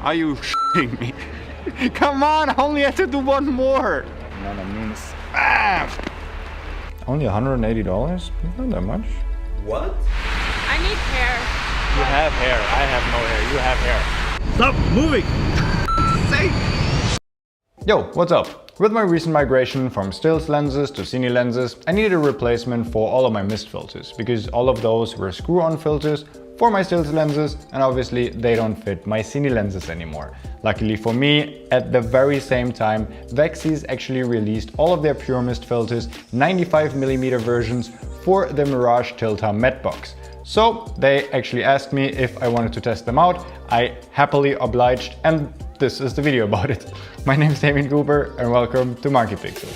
Are you shitting me? Come on, I only had to do one more. No, that means... Only $180? Not that much. What? I need hair. You have hair. I have no hair. You have hair. Stop moving! Yo, what's up? With my recent migration from stills lenses to cine lenses, I needed a replacement for all of my mist filters because all of those were screw-on filters for my stills lenses and obviously they don't fit my cine lenses anymore. Luckily for me, at the very same time, Vaxis actually released all of their Pure Mist filters 95mm versions for the Mirage Tilta Matte box. So they actually asked me if I wanted to test them out. I happily obliged and this is the video about it. My name is Damien Cooper and welcome to Monkey Pixel.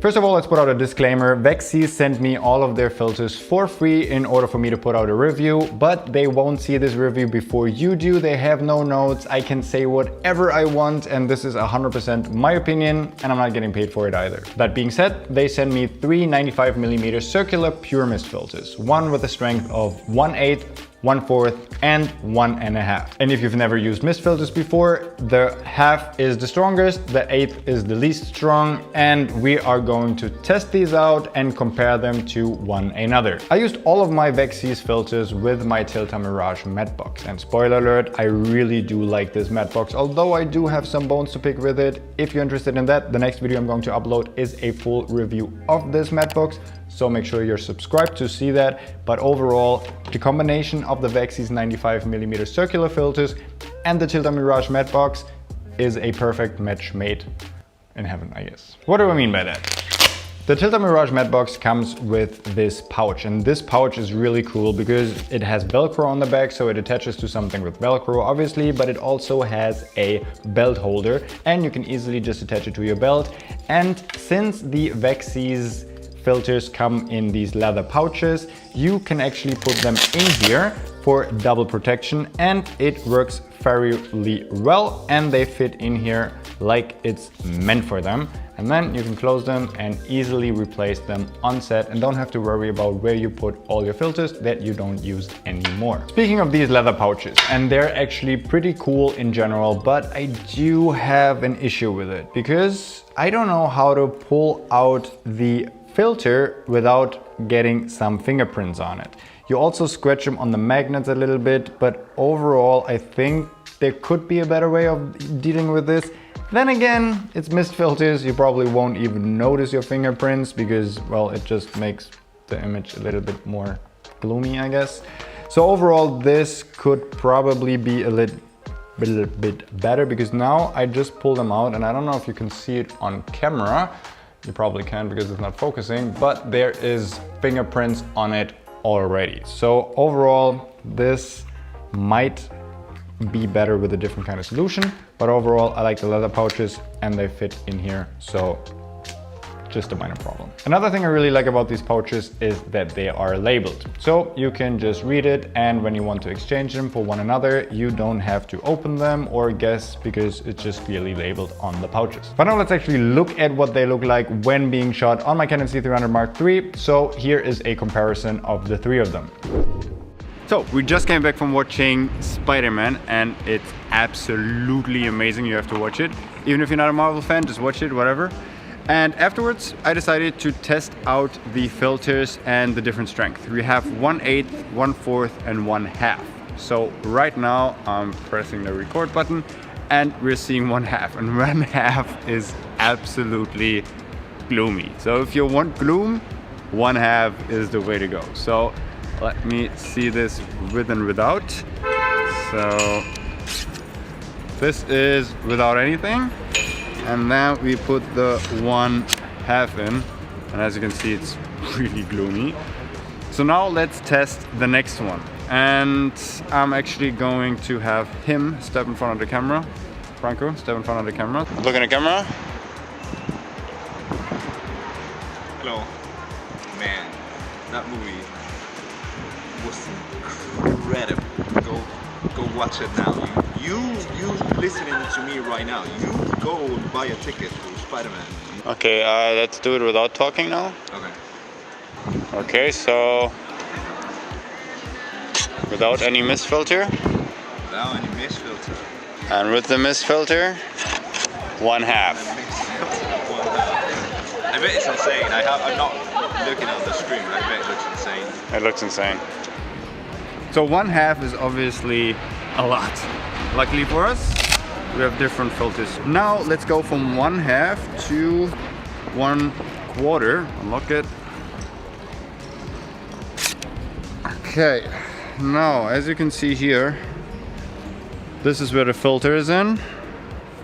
First of all, let's put out a disclaimer. Vaxis sent me all of their filters for free in order for me to put out a review, but they won't see this review before you do. They have no notes. I can say whatever I want, and this is 100% my opinion, and I'm not getting paid for it either. That being said, they sent me three 95mm circular Pure Mist filters, one with a strength of 1/8, 1/4 and 1.5. And if you've never used mist filters before, the half is the strongest, the eighth is the least strong, and we are going to test these out and compare them to one another. I used all of my Vaxis filters with my Tilta Mirage Matte box, and spoiler alert, I really do like this matte box, although I do have some bones to pick with it. If you're interested in that, the next video I'm going to upload is a full review of this matte box. So make sure you're subscribed to see that. But overall, the combination of the Vaxis 95mm circular filters and the Tilta Mirage Matte box is a perfect match made in heaven, I guess. What do I mean by that? The Tilta Mirage Matte box comes with this pouch, and this pouch is really cool because it has Velcro on the back, so it attaches to something with Velcro obviously, but it also has a belt holder and you can easily just attach it to your belt. And since the Vaxis filters come in these leather pouches, you can actually put them in here for double protection, and it works fairly well, and they fit in here like it's meant for them. And then you can close them and easily replace them on set and don't have to worry about where you put all your filters that you don't use anymore. Speaking of these leather pouches, and they're actually pretty cool in general, but I do have an issue with it because I don't know how to pull out the filter without getting some fingerprints on it. You also scratch them on the magnets a little bit, but overall I think there could be a better way of dealing with this. Then again, it's mist filters, you probably won't even notice your fingerprints because, well, it just makes the image a little bit more gloomy, I guess. So overall, this could probably be a little bit better because now I just pulled them out, and I don't know if you can see it on camera. You probably can because it's not focusing, but there is fingerprints on it already. So overall, this might be better with a different kind of solution, but overall I like the leather pouches and they fit in here, so just a minor problem. Another thing I really like about these pouches is that they are labeled. So you can just read it, and when you want to exchange them for one another, you don't have to open them or guess because it's just clearly labeled on the pouches. But now let's actually look at what they look like when being shot on my Canon C300 Mark III. So here is a comparison of the three of them. So we just came back from watching Spider-Man and it's absolutely amazing. You have to watch it. Even if you're not a Marvel fan, just watch it, whatever. And afterwards, I decided to test out the filters and the different strength. We have 1/8, 1/4 and 1/2. So right now I'm pressing the record button and we're seeing 1/2, and 1/2 is absolutely gloomy. So if you want gloom, 1/2 is the way to go. So let me see this with and without. So this is without anything. And then we put the 1/2 in, and as you can see, it's really gloomy. So now let's test the next one. And I'm actually going to have him step in front of the camera. Franco, step in front of the camera. Look in the camera. Hello. Man, that movie was incredible. Go watch it now. You listening to me right now. You go buy a ticket to Spider-Man. Okay, let's do it without talking now. Okay. Okay, so without any mist filter. Without any mist filter. And with the mist filter, 1/2. I bet it's insane. I'm not looking at the screen, but I bet it looks insane. It looks insane. So 1/2 is obviously a lot. Luckily for us, we have different filters. Now let's go from 1/2 to 1/4. Unlock it. Okay, now as you can see here, this is where the filter is in.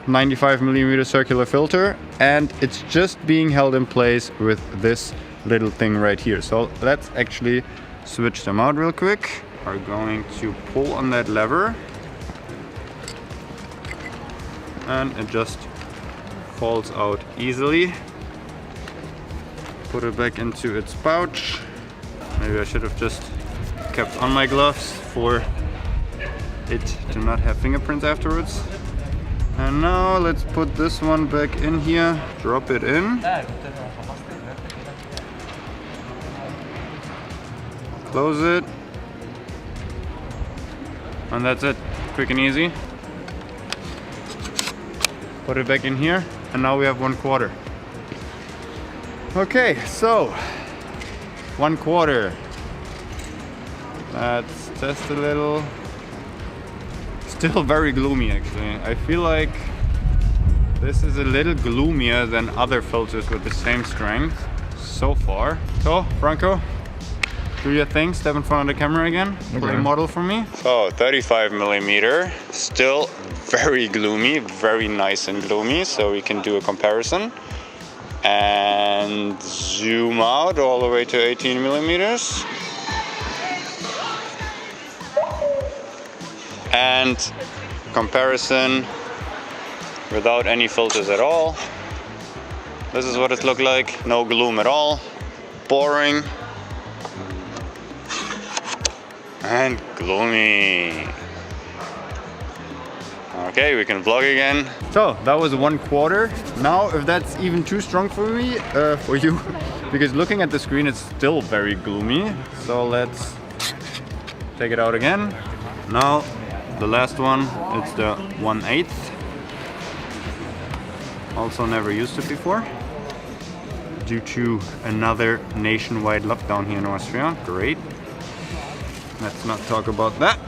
95mm circular filter, and it's just being held in place with this little thing right here. So let's actually switch them out real quick. We're going to pull on that lever and it just falls out easily. Put it back into its pouch. Maybe I should have just kept on my gloves for it to not have fingerprints afterwards. And now let's put this one back in here, drop it in. Close it. And that's it, quick and easy. Put it back in here, and now we have 1/4. Okay, so 1/4. Let's test a little. Still very gloomy actually. I feel like this is a little gloomier than other filters with the same strength so far. So, Franco, do your thing, step in front of the camera again, play model for me. So 35mm, still very gloomy, very nice and gloomy, so we can do a comparison. And zoom out all the way to 18mm. And comparison without any filters at all. This is what it looked like, no gloom at all, boring. And gloomy. Okay, we can vlog again. So that was 1/4. Now, if that's even too strong for me, for you, because looking at the screen, it's still very gloomy. So let's take it out again. Now, the last one, it's the 1/8. Also never used it before. Due to another nationwide lockdown here in Austria. Great. Let's not talk about that,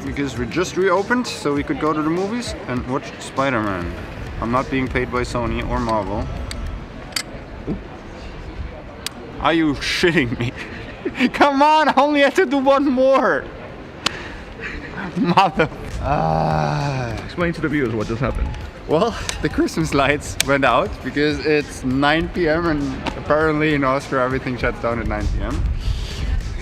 because we just reopened, so we could go to the movies and watch Spider-Man. I'm not being paid by Sony or Marvel. Are you shitting me? Come on, I only had to do one more. Mother. Explain to the viewers what just happened. Well, the Christmas lights went out because it's 9 p.m. and apparently in Austria everything shuts down at 9 p.m.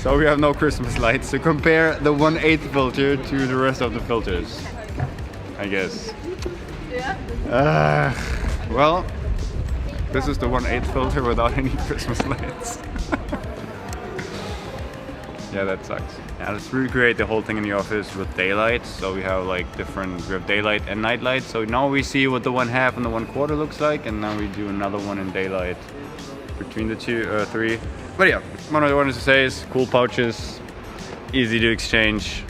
So we have no Christmas lights to compare the 1/8 filter to the rest of the filters, I guess. Well, this is the 1/8 filter without any Christmas lights. Yeah, that sucks. Yeah, let's recreate the whole thing in the office with daylight. So we have like we have daylight and night light. So now we see what the 1/2 and the 1/4 looks like, and now we do another one in daylight between the three. But yeah, what I wanted to say is cool pouches, easy to exchange,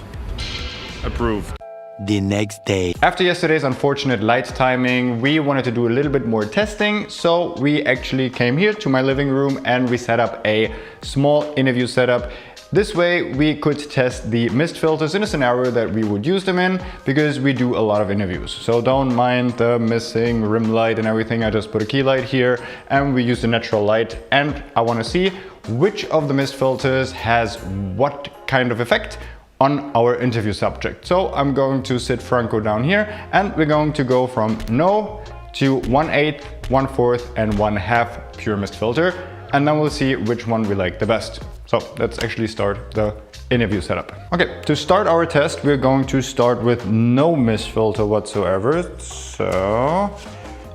approved. The next day. After yesterday's unfortunate light timing, we wanted to do a little bit more testing, so we actually came here to my living room and we set up a small interview setup. This way we could test the mist filters in a scenario that we would use them in, because we do a lot of interviews. So don't mind the missing rim light and everything. I just put a key light here and we use the natural light, and I want to see which of the mist filters has what kind of effect on our interview subject. So I'm going to sit Franco down here and we're going to go from no to 1/8, 1/4 and 1/2 pure mist filter, and then we'll see which one we like the best. So let's actually start the interview setup. Okay, to start our test, we're going to start with no mist filter whatsoever. So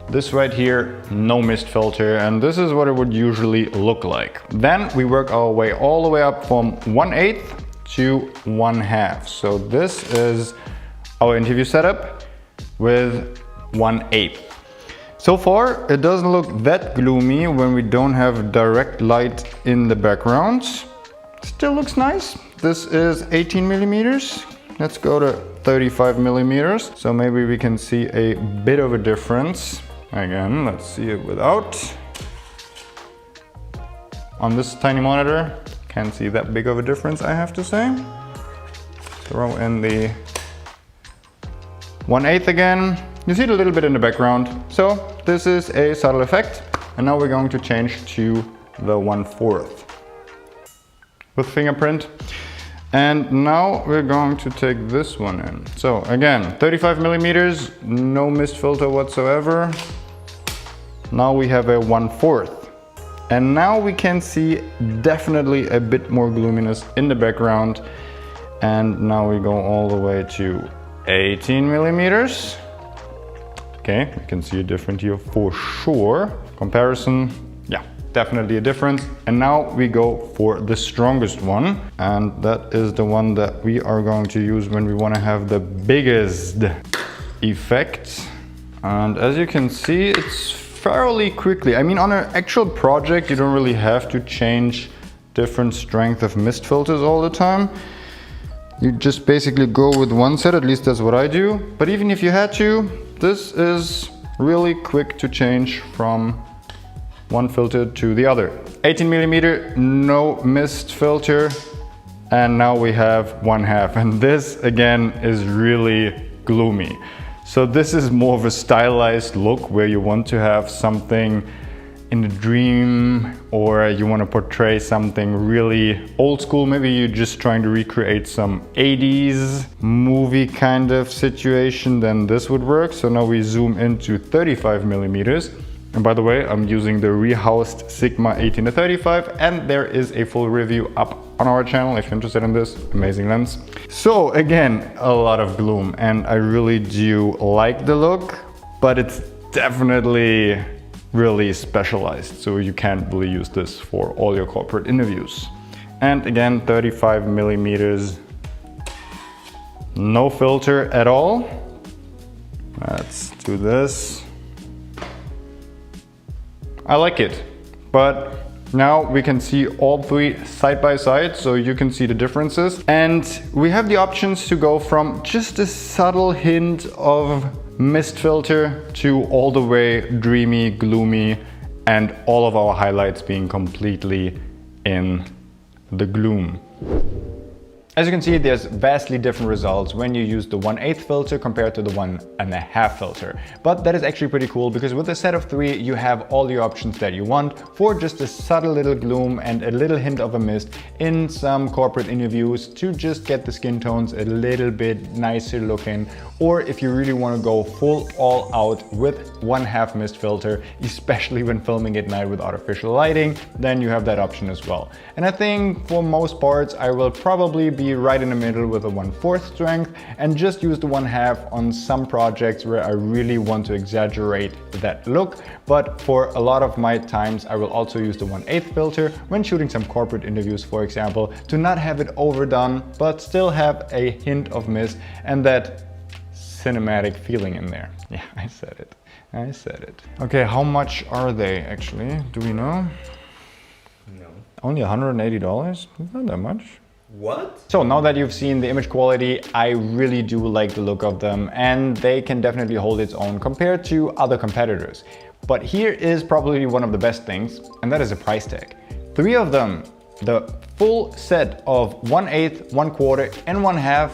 this right here, no mist filter, and this is what it would usually look like. Then we work our way all the way up from 1/8 to 1/2. So this is our interview setup with 1/8. So far, it doesn't look that gloomy when we don't have direct light in the background. Still looks nice. This is 18 millimeters. Let's go to 35 millimeters. So maybe we can see a bit of a difference. Again, let's see it without. On this tiny monitor, can't see that big of a difference, I have to say. Throw in the 1/8 again. You see it a little bit in the background. So this is a subtle effect. And now we're going to change to the 1/4 with fingerprint. And now we're going to take this one in. So again, 35 millimeters, no mist filter whatsoever. Now we have a 1/4. And now we can see definitely a bit more gloominess in the background. And now we go all the way to 18 millimeters. Okay, you can see a difference here for sure. Comparison, yeah, definitely a difference. And now we go for the strongest one. And that is the one that we are going to use when we want to have the biggest effect. And as you can see, it's fairly quickly. I mean, on an actual project, you don't really have to change different strength of mist filters all the time. You just basically go with one set, at least that's what I do. But even if you had to, this is really quick to change from one filter to the other. 18 millimeter, no mist filter. And now we have 1/2. And this again is really gloomy. So this is more of a stylized look where you want to have something in a dream, or you want to portray something really old school. Maybe you're just trying to recreate some 80s movie kind of situation, then this would work. So now we zoom into 35 millimeters. And by the way, I'm using the rehoused Sigma 18-35, and there is a full review up on our channel if you're interested in this amazing lens. So again, a lot of gloom, and I really do like the look, but it's definitely really specialized, so you can't really use this for all your corporate interviews. And again, 35 millimeters, no filter at all. Let's do this. I like it, but now we can see all three side by side, so you can see the differences. And we have the options to go from just a subtle hint of mist filter to all the way dreamy, gloomy, and all of our highlights being completely in the gloom. As you can see, there's vastly different results when you use the 1/8 filter compared to the 1.5 filter. But that is actually pretty cool because with a set of 3, you have all the options that you want for just a subtle little gloom and a little hint of a mist in some corporate interviews to just get the skin tones a little bit nicer looking. Or if you really want to go full all out with 1/2 mist filter, especially when filming at night with artificial lighting, then you have that option as well. And I think for most parts, I will probably be right in the middle with a 1/4 strength and just use the 1/2 on some projects where I really want to exaggerate that look. But for a lot of my times, I will also use the 1/8 filter when shooting some corporate interviews, for example, to not have it overdone, but still have a hint of mist and that cinematic feeling in there. Yeah, I said it. I said it. Okay, how much are they actually? Do we know? No. Only $180? Not that much. What? So now that you've seen the image quality, I really do like the look of them, and they can definitely hold its own compared to other competitors. But here is probably one of the best things, and that is a price tag. 3 of them, the full set of 1/8, 1/4, and 1/2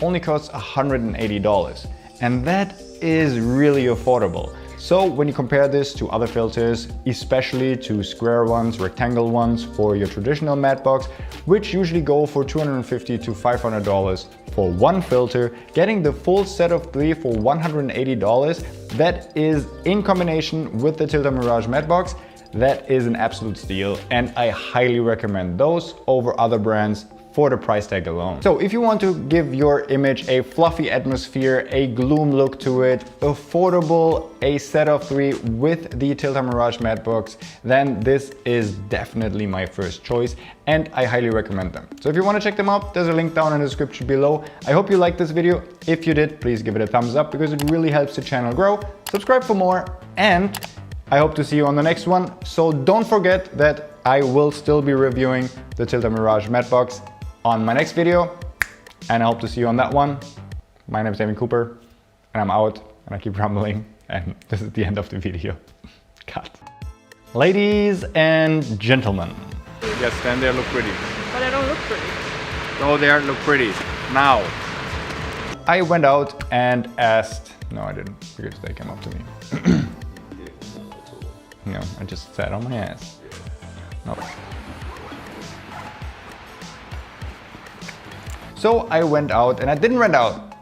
only costs $180. And that is really affordable. So when you compare this to other filters, especially to square ones, rectangle ones for your traditional matte box, which usually go for $250 to $500 for one filter, getting the full set of 3 for $180, that is in combination with the Tilta Mirage Matte box, that is an absolute steal, and I highly recommend those over other brands for the price tag alone. So if you want to give your image a fluffy atmosphere, a gloom look to it, affordable, a set of 3 with the Tilta Mirage Matte box, then this is definitely my first choice and I highly recommend them. So if you want to check them out, there's a link down in the description below. I hope you liked this video. If you did, please give it a thumbs up because it really helps the channel grow. Subscribe for more and I hope to see you on the next one. So don't forget that I will still be reviewing the Tilta Mirage Matte box on my next video, and I hope to see you on that one. My name is Damien Cooper, and I'm out, and I keep rambling, and this is the end of the video. Cut. Ladies and gentlemen. Yes, stand there, look pretty. But I don't look pretty. Go there, look pretty. Now. I went out and asked, no I didn't, because they came up to me. No, I just sat on my ass. No. So I went out, and I didn't rent out.